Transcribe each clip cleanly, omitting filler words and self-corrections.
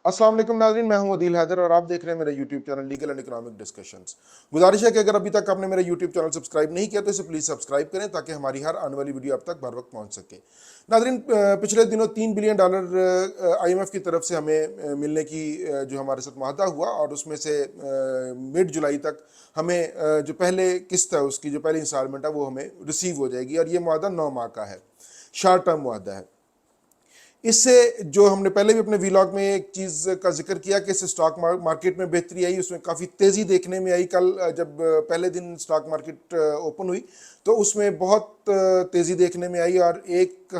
السلام علیکم ناظرین، میں ہوں عدیل حیدر اور آپ دیکھ رہے ہیں میرا YouTube channel legal and economic discussions. گزارش ہے کہ اگر ابھی تک آپ نے میرا یوٹیوب چینل سبسکرائب نہیں کیا تو اسے پلیز سبسکرائب کریں تاکہ ہماری ہر آنے والی ویڈیو آپ تک بر وقت پہنچ سکے۔ ناظرین، پچھلے دنوں $3 بلین آئی ایم ایف کی طرف سے ہمیں ملنے کی جو ہمارے ساتھ معاہدہ ہوا، اور اس میں سے مڈ جولائی تک ہمیں جو پہلے قسط ہے اس کی جو پہلی انسٹالمنٹ ہے وہ ہمیں ریسیو ہو جائے گی، اور یہ معاہدہ 9 ماہ کا ہے، شارٹ ٹرم معاہدہ ہے۔ اس سے جو ہم نے پہلے بھی اپنے ویلاگ میں ایک چیز کا ذکر کیا کہ اس سے سٹاک مارکیٹ میں بہتری آئی، اس میں کافی تیزی دیکھنے میں آئی۔ کل جب پہلے دن سٹاک مارکیٹ اوپن ہوئی تو اس میں بہت تیزی دیکھنے میں آئی، اور ایک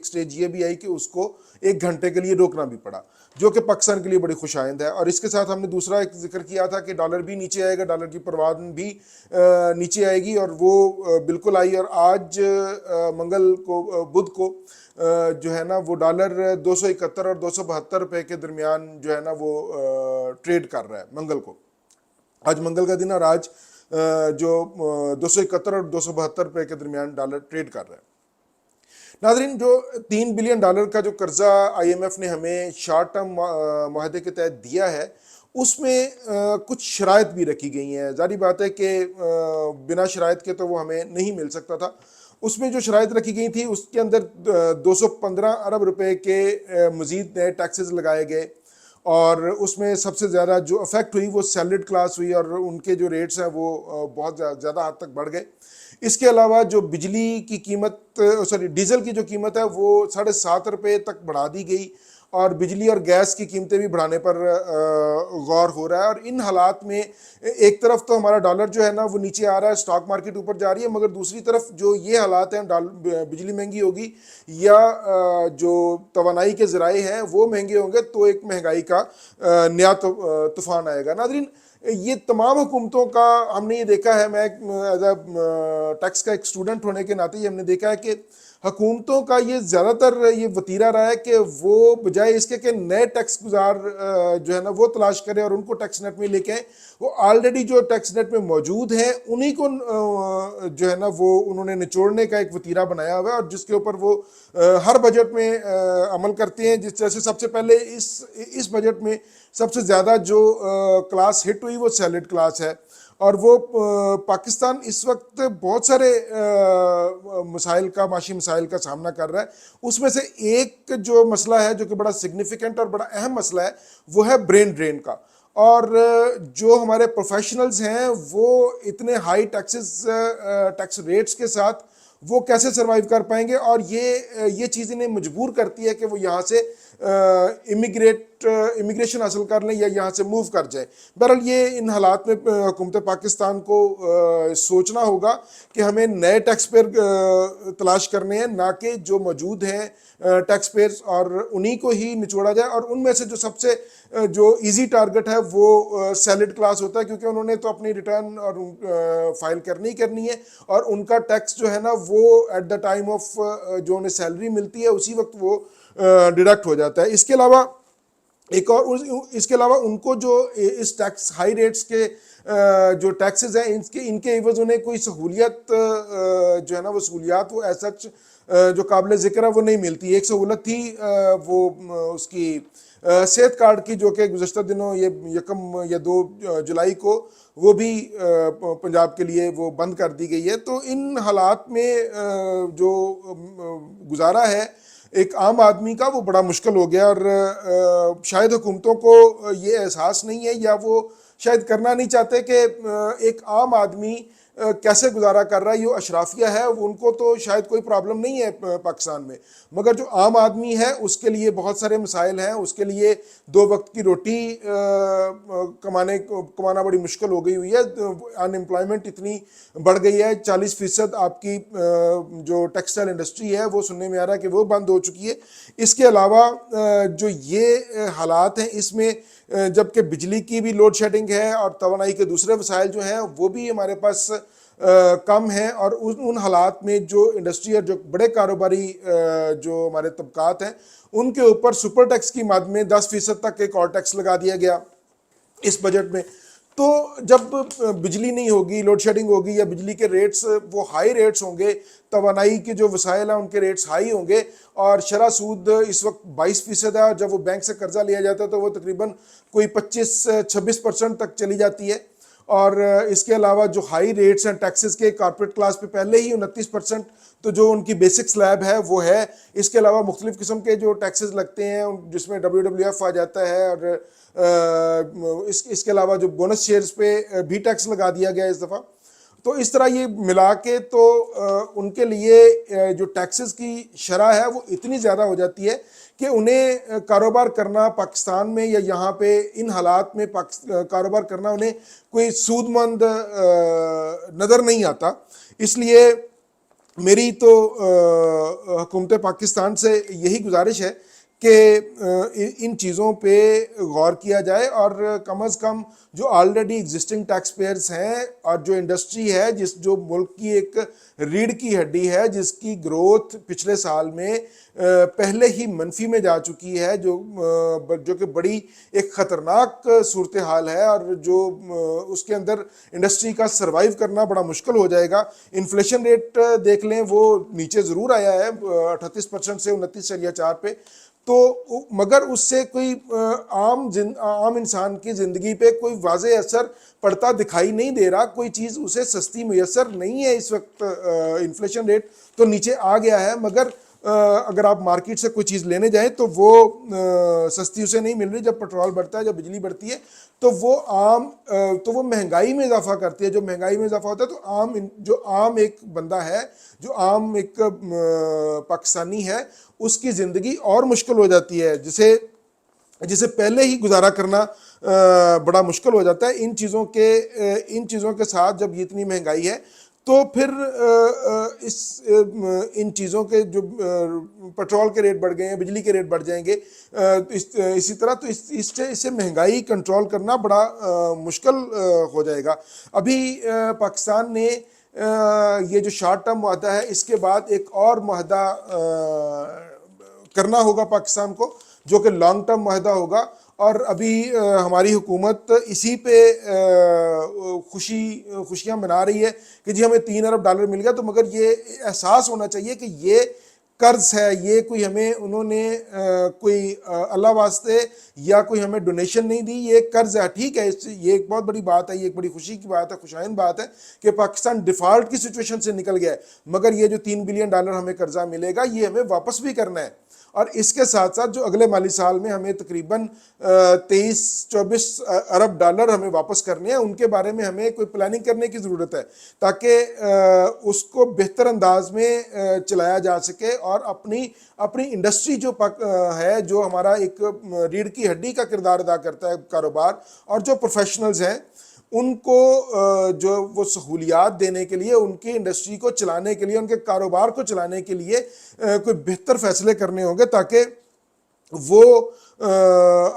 سٹیج یہ بھی آئی کہ اس کو 1 گھنٹے کے لیے روکنا بھی پڑا، جو کہ پاکستان کے لیے بڑی خوش آئند ہے۔ اور اس کے ساتھ ہم نے دوسرا ایک ذکر کیا تھا کہ ڈالر بھی نیچے آئے گا، ڈالر کی پروان بھی نیچے آئے گی، اور وہ بالکل آئی۔ اور آج منگل کو بدھ کو جو ہے نا وہ ڈالر 271 اور 272 روپے کے درمیان جو ہے نا وہ ٹریڈ کر رہا ہے منگل کو۔ آج منگل کا دن، اور آج جو 271 اور 272 روپے کے درمیان ڈالر ٹریڈ کر رہا ہے۔ ناظرین، جو $3 بلین کا جو قرضہ آئی ایم ایف نے ہمیں شارٹ ٹرم معاہدے کے تحت دیا ہے، اس میں کچھ شرائط بھی رکھی گئی ہیں۔ ظاہری بات ہے کہ بنا شرائط کے تو وہ ہمیں نہیں مل سکتا تھا۔ اس میں جو شرائط رکھی گئی تھی اس کے اندر 215 ارب روپے کے مزید نئے ٹیکسز لگائے گئے، اور اس میں سب سے زیادہ جو افیکٹ ہوئی وہ سیلریڈ کلاس ہوئی، اور ان کے جو ریٹس ہیں وہ بہت زیادہ حد تک بڑھ گئے۔ اس کے علاوہ جو بجلی کی قیمت ڈیزل کی جو قیمت ہے وہ 7.5 روپے تک بڑھا دی گئی، اور بجلی اور گیس کی قیمتیں بھی بڑھانے پر غور ہو رہا ہے۔ اور ان حالات میں ایک طرف تو ہمارا ڈالر جو ہے نا وہ نیچے آ رہا ہے، سٹاک مارکیٹ اوپر جا رہی ہے، مگر دوسری طرف جو یہ حالات ہیں بجلی مہنگی ہوگی یا جو توانائی کے ذرائع ہیں وہ مہنگے ہوں گے، تو ایک مہنگائی کا نیا طوفان آئے گا۔ ناظرین، یہ تمام حکومتوں کا ہم نے یہ دیکھا ہے، میں ایز اے ٹیکس کا ایک اسٹوڈنٹ ہونے کے ناطے ہم نے دیکھا ہے کہ حکومتوں کا یہ زیادہ تر یہ وتیرہ رہا ہے کہ وہ بجائے اس کے کہ نئے ٹیکس گزار جو ہے نا وہ تلاش کریں اور ان کو ٹیکس نیٹ میں لے کے آئیں، وہ آلریڈی جو ٹیکس نیٹ میں موجود ہیں انہی کو جو ہے نا وہ انہوں نے نچوڑنے کا ایک وتیرہ بنایا ہوا ہے، اور جس کے اوپر وہ ہر بجٹ میں عمل کرتے ہیں۔ جس طرح سے سب سے پہلے اس بجٹ میں سب سے زیادہ جو کلاس ہٹ ہوئی وہ سیلڈ کلاس ہے، اور وہ پاکستان اس وقت بہت سارے معاشی مسائل کا سامنا کر رہا ہے۔ اس میں سے ایک جو مسئلہ ہے جو کہ بڑا سگنیفیکنٹ اور بڑا اہم مسئلہ ہے وہ ہے برین ڈرین کا، اور جو ہمارے پروفیشنلز ہیں وہ اتنے ہائی ٹیکس ریٹس کے ساتھ وہ کیسے سروائیو کر پائیں گے، اور یہ چیز انہیں مجبور کرتی ہے کہ وہ یہاں سے امیگریشن حاصل کر لیں یا یہاں سے موو کر جائیں۔ بہرحال یہ ان حالات میں حکومت پاکستان کو سوچنا ہوگا کہ ہمیں نئے ٹیکس پیئر تلاش کرنے ہیں، نہ کہ جو موجود ہیں ٹیکس پیئرز، اور انہی کو ہی نچوڑا جائے۔ اور ان میں سے جو سب سے جو ایزی ٹارگٹ ہے وہ سیلڈ کلاس ہوتا ہے، کیونکہ انہوں نے تو اپنی ریٹرن اور فائل کرنی ہے، اور ان کا ٹیکس جو ہے نا وہ ایٹ دا ٹائم آف جو انہیں سیلری ملتی ہے اسی وقت وہ ڈیڈکٹ ہو جاتا ہے۔ اس کے علاوہ ان کو جو اس ٹیکس ہائی ریٹس کے جو ٹیکسز ہیں ان کے عوض انہیں کوئی سہولیت جو ہے نا وہ سہولیات وہ ایز سچ جو قابل ذکر ہے وہ نہیں ملتی۔ ایک سہولت تھی وہ اس کی صحت کارڈ کی، جو کہ گزشتہ دنوں یہ 1 یا 2 جولائی کو وہ بھی پنجاب کے لیے وہ بند کر دی گئی ہے۔ تو ان حالات میں جو گزارا ہے ایک عام آدمی کا وہ بڑا مشکل ہو گیا، اور شاید حکومتوں کو یہ احساس نہیں ہے یا وہ شاید کرنا نہیں چاہتے کہ ایک عام آدمی کیسے گزارا کر رہا ہے۔ یہ اشرافیہ ہے، ان کو تو شاید کوئی پرابلم نہیں ہے پاکستان میں، مگر جو عام آدمی ہے اس کے لیے بہت سارے مسائل ہیں۔ اس کے لیے 2 وقت کی روٹی کمانا بڑی مشکل ہو گئی ہوئی ہے۔ ان امپلائمنٹ اتنی بڑھ گئی ہے، 40% آپ کی جو ٹیکسٹائل انڈسٹری ہے وہ سننے میں آ رہا ہے کہ وہ بند ہو چکی ہے۔ اس کے علاوہ جو یہ حالات ہیں اس میں جبکہ بجلی کی بھی لوڈ شیڈنگ ہے اور توانائی کے دوسرے وسائل جو ہیں وہ بھی ہمارے پاس کم ہیں، اور ان حالات میں جو انڈسٹری اور جو بڑے کاروباری جو ہمارے طبقات ہیں ان کے اوپر سپر ٹیکس کی مد میں 10% تک ایک اور ٹیکس لگا دیا گیا اس بجٹ میں۔ تو جب بجلی نہیں ہوگی، لوڈ شیڈنگ ہوگی، یا بجلی کے ریٹس وہ ہائی ریٹس ہوں گے، توانائی کے جو وسائل ہیں ان کے ریٹس ہائی ہوں گے، اور شرح سود اس وقت 22% ہے، اور جب وہ بینک سے قرضہ لیا جاتا ہے تو وہ تقریباً کوئی 25-26% تک چلی جاتی ہے، اور اس کے علاوہ جو ہائی ریٹس ہیں ٹیکسز کے، کارپوریٹ کلاس پہ پہلے ہی 29%، تو جو ان کی بیسک سلیب ہے وہ ہے، اس کے علاوہ مختلف قسم کے جو ٹیکسز لگتے ہیں جس میں WWF آ جاتا ہے، اور اس کے علاوہ جو بونس شیئرز پہ بھی ٹیکس لگا دیا گیا اس دفعہ. تو اس طرح یہ ملا کے تو ان کے لیے جو ٹیکسز کی شرح ہے وہ اتنی زیادہ ہو جاتی ہے کہ انہیں کاروبار کرنا پاکستان میں یا یہاں پہ ان حالات میں کاروبار کرنا انہیں کوئی سود مند نظر نہیں آتا. اس لیے میری تو حکومت پاکستان سے یہی گزارش ہے کہ ان چیزوں پہ غور کیا جائے، اور کم از کم جو آلریڈی ایگزسٹنگ ٹیکس پیئرز ہیں اور جو انڈسٹری ہے، جو ملک کی ایک ریڑھ کی ہڈی ہے، جس کی گروتھ پچھلے سال میں پہلے ہی منفی میں جا چکی ہے، جو کہ بڑی ایک خطرناک صورتحال ہے، اور جو اس کے اندر انڈسٹری کا سروائیو کرنا بڑا مشکل ہو جائے گا. انفلیشن ریٹ دیکھ لیں، وہ نیچے ضرور آیا ہے 38% سے 29.4 پہ، تو مگر اس سے کوئی عام انسان کی زندگی پہ کوئی واضح اثر پڑتا دکھائی نہیں دے رہا. کوئی چیز اسے سستی میسر نہیں ہے اس وقت. انفلیشن ریٹ تو نیچے آ گیا ہے، مگر اگر آپ مارکیٹ سے کوئی چیز لینے جائیں تو وہ سستی اسے نہیں مل رہی. جب پٹرول بڑھتا ہے، جب بجلی بڑھتی ہے، تو وہ مہنگائی میں اضافہ کرتی ہے. جو مہنگائی میں اضافہ ہوتا ہے تو جو عام ایک بندہ ہے، جو عام ایک پاکستانی ہے، اس کی زندگی اور مشکل ہو جاتی ہے، جسے پہلے ہی گزارا کرنا بڑا مشکل ہو جاتا ہے. ان چیزوں کے ساتھ جب یہ اتنی مہنگائی ہے تو پھر ان چیزوں کے جو پٹرول کے ریٹ بڑھ گئے ہیں، بجلی کے ریٹ بڑھ جائیں گے اسی طرح، تو اس سے مہنگائی کنٹرول کرنا بڑا مشکل ہو جائے گا. ابھی پاکستان نے یہ جو شارٹ ٹرم معاہدہ ہے، اس کے بعد ایک اور معاہدہ کرنا ہوگا پاکستان کو، جو کہ لانگ ٹرم معاہدہ ہوگا. اور ابھی ہماری حکومت اسی پہ خوشیاں منا رہی ہے کہ جی ہمیں $3 ارب مل گیا. تو مگر یہ احساس ہونا چاہیے کہ یہ قرض ہے، یہ کوئی ہمیں انہوں نے کوئی اللہ واسطے یا کوئی ہمیں ڈونیشن نہیں دی، یہ قرض ہے. ٹھیک ہے، یہ ایک بہت بڑی بات ہے، یہ ایک بڑی خوشی کی بات ہے، خوشائند بات ہے کہ پاکستان ڈیفالٹ کی سچویشن سے نکل گیا ہے. مگر یہ جو $3 بلین ہمیں قرضہ ملے گا، یہ ہمیں واپس بھی کرنا ہے. اور اس کے ساتھ ساتھ جو اگلے مالی سال میں ہمیں تقریباً 23-24 ارب ڈالر ہمیں واپس کرنے ہیں، ان کے بارے میں ہمیں کوئی پلاننگ کرنے کی ضرورت ہے، تاکہ اس کو بہتر انداز میں چلایا جا سکے، اور اپنی انڈسٹری جو ہے، جو ہمارا ایک ریڑھ کی ہڈی کا کردار ادا کرتا ہے کاروبار، اور جو پروفیشنلز ہیں، ان کو جو وہ سہولیات دینے کے لیے، ان کی انڈسٹری کو چلانے کے لیے، ان کے کاروبار کو چلانے کے لیے کوئی بہتر فیصلے کرنے ہوں گے، تاکہ وہ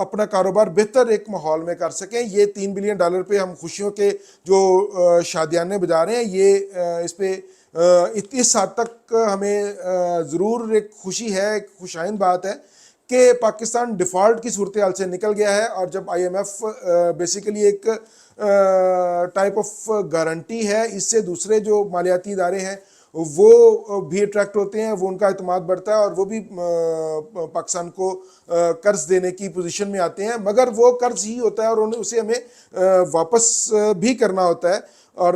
اپنا کاروبار بہتر ایک ماحول میں کر سکیں. یہ $3 بلین پہ ہم خوشیوں کے جو شادیانے بجا رہے ہیں، یہ اس پہ اس حد تک ہمیں ضرور ایک خوشی ہے، ایک خوشائند بات ہے کہ پاکستان ڈیفالٹ کی صورتحال سے نکل گیا ہے. اور جب IMF بیسیکلی ایک ٹائپ آف گارنٹی ہے، اس سے دوسرے جو مالیاتی ادارے ہیں وہ بھی اٹریکٹ ہوتے ہیں، وہ ان کا اعتماد بڑھتا ہے، اور وہ بھی پاکستان کو قرض دینے کی پوزیشن میں آتے ہیں. مگر وہ قرض ہی ہوتا ہے، اور اسے ہمیں واپس بھی کرنا ہوتا ہے. اور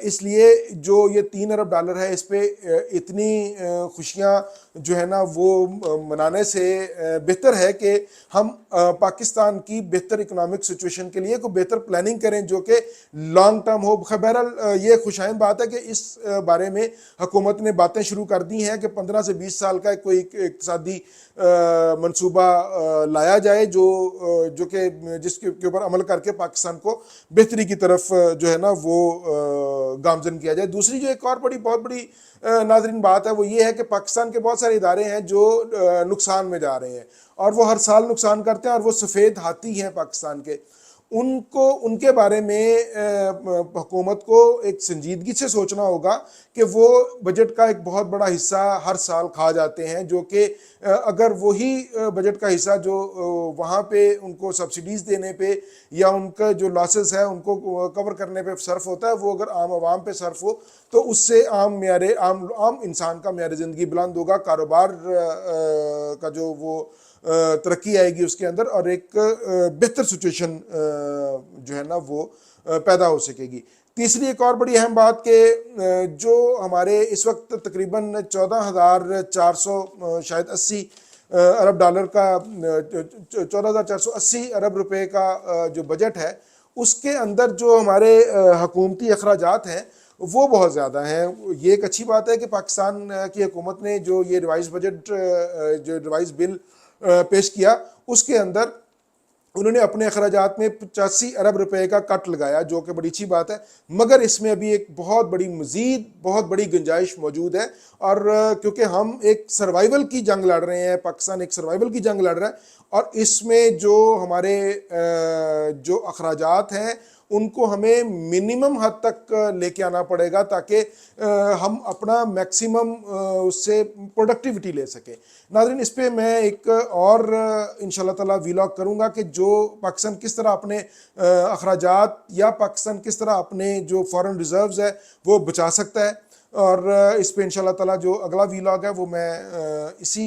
اس لیے جو یہ $3 ارب ہے، اس پہ اتنی خوشیاں جو ہے نا وہ منانے سے بہتر ہے کہ ہم پاکستان کی بہتر اکنامک سچویشن کے لیے کوئی بہتر پلاننگ کریں، جو کہ لانگ ٹرم ہو. بہرحال یہ خوشائند بات ہے کہ اس بارے میں حکومت نے باتیں شروع کر دی ہیں کہ 15 سے 20 سال کا کوئی اقتصادی منصوبہ لایا جائے، جو کہ جس کے اوپر عمل کر کے پاکستان کو بہتری کی طرف جو ہے نا وہ گامزن کیا جائے. دوسری جو ایک اور بہت بڑی ناظرین بات ہے، وہ یہ ہے کہ پاکستان کے بہت سارے ادارے ہیں جو نقصان میں جا رہے ہیں، اور وہ ہر سال نقصان کرتے ہیں، اور وہ سفید ہاتھی ہیں پاکستان کے. ان کے بارے میں حکومت کو ایک سنجیدگی سے سوچنا ہوگا کہ وہ بجٹ کا ایک بہت بڑا حصہ ہر سال کھا جاتے ہیں، جو کہ اگر وہی بجٹ کا حصہ جو وہاں پہ ان کو سبسڈیز دینے پہ یا ان کا جو لاسز ہے ان کو کور کرنے پہ صرف ہوتا ہے، وہ اگر عام عوام پہ صرف ہو تو اس سے عام انسان کا معیار زندگی بلند ہوگا، کاروبار کا جو وہ ترقی آئے گی اس کے اندر، اور ایک بہتر سچویشن جو ہے نا وہ پیدا ہو سکے گی۔ تیسری ایک اور بڑی اہم بات کہ جو ہمارے اس وقت تقریباً 14,400 شاید 80 ارب ڈالر کا 14,480 ارب روپے کا جو بجٹ ہے، اس کے اندر جو ہمارے حکومتی اخراجات ہیں وہ بہت زیادہ ہیں۔ یہ ایک اچھی بات ہے کہ پاکستان کی حکومت نے جو یہ ریوائز بجٹ جو ریوائز بل پیش کیا، اس کے اندر انہوں نے اپنے اخراجات میں 85 ارب روپے کا کٹ لگایا، جو کہ بڑی اچھی بات ہے، مگر اس میں ابھی ایک بہت بڑی گنجائش موجود ہے، اور کیونکہ ہم ایک سروائیول کی جنگ لڑ رہے ہیں، پاکستان ایک سروائیول کی جنگ لڑ رہا ہے، اور اس میں جو ہمارے جو اخراجات ہیں ان کو ہمیں منیمم حد تک لے کے آنا پڑے گا تاکہ ہم اپنا میکسیمم اس سے پروڈکٹیوٹی لے سکیں۔ ناظرین، اس پہ میں ایک اور انشاءاللہ تعالی ویلاگ کروں گا کہ جو پاکستان کس طرح اپنے اخراجات یا پاکستان کس طرح اپنے جو فارن ریزروز ہے وہ بچا سکتا ہے، اور اس پہ انشاءاللہ تعالی جو اگلا ویلاگ ہے وہ میں اسی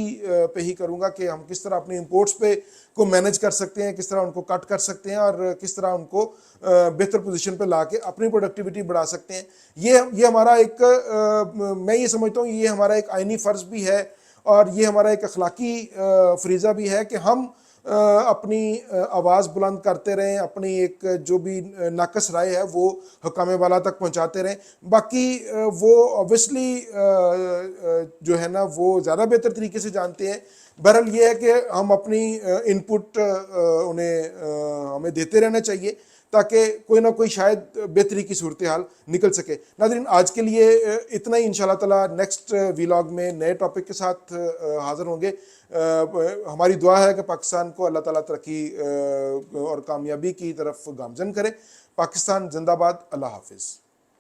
پہ ہی کروں گا کہ ہم کس طرح اپنے امپورٹس پہ کو مینج کر سکتے ہیں، کس طرح ان کو کٹ کر سکتے ہیں، اور کس طرح ان کو بہتر پوزیشن پہ لا کے اپنی پروڈکٹیوٹی بڑھا سکتے ہیں۔ یہ ہمارا ایک میں یہ سمجھتا ہوں یہ ہمارا ایک آئینی فرض بھی ہے، اور یہ ہمارا ایک اخلاقی فریضہ بھی ہے کہ ہم اپنی آواز بلند کرتے رہیں، اپنی ایک جو بھی ناقص رائے ہے وہ حکام والا تک پہنچاتے رہیں۔ باقی وہ اوبویسلی جو ہے نا وہ زیادہ بہتر طریقے سے جانتے ہیں۔ بہرحال یہ ہے کہ ہم اپنی انپٹ ہمیں دیتے رہنا چاہیے تاکہ کوئی نہ کوئی شاید بہتری کی صورتحال نکل سکے۔ ناظرین، آج کے لیے اتنا ہی، انشاءاللہ تعالیٰ نیکسٹ ویلاگ میں نئے ٹاپک کے ساتھ حاضر ہوں گے۔ ہماری دعا ہے کہ پاکستان کو اللہ تعالیٰ ترقی اور کامیابی کی طرف گامزن کرے۔ پاکستان زندہ باد۔ اللہ حافظ۔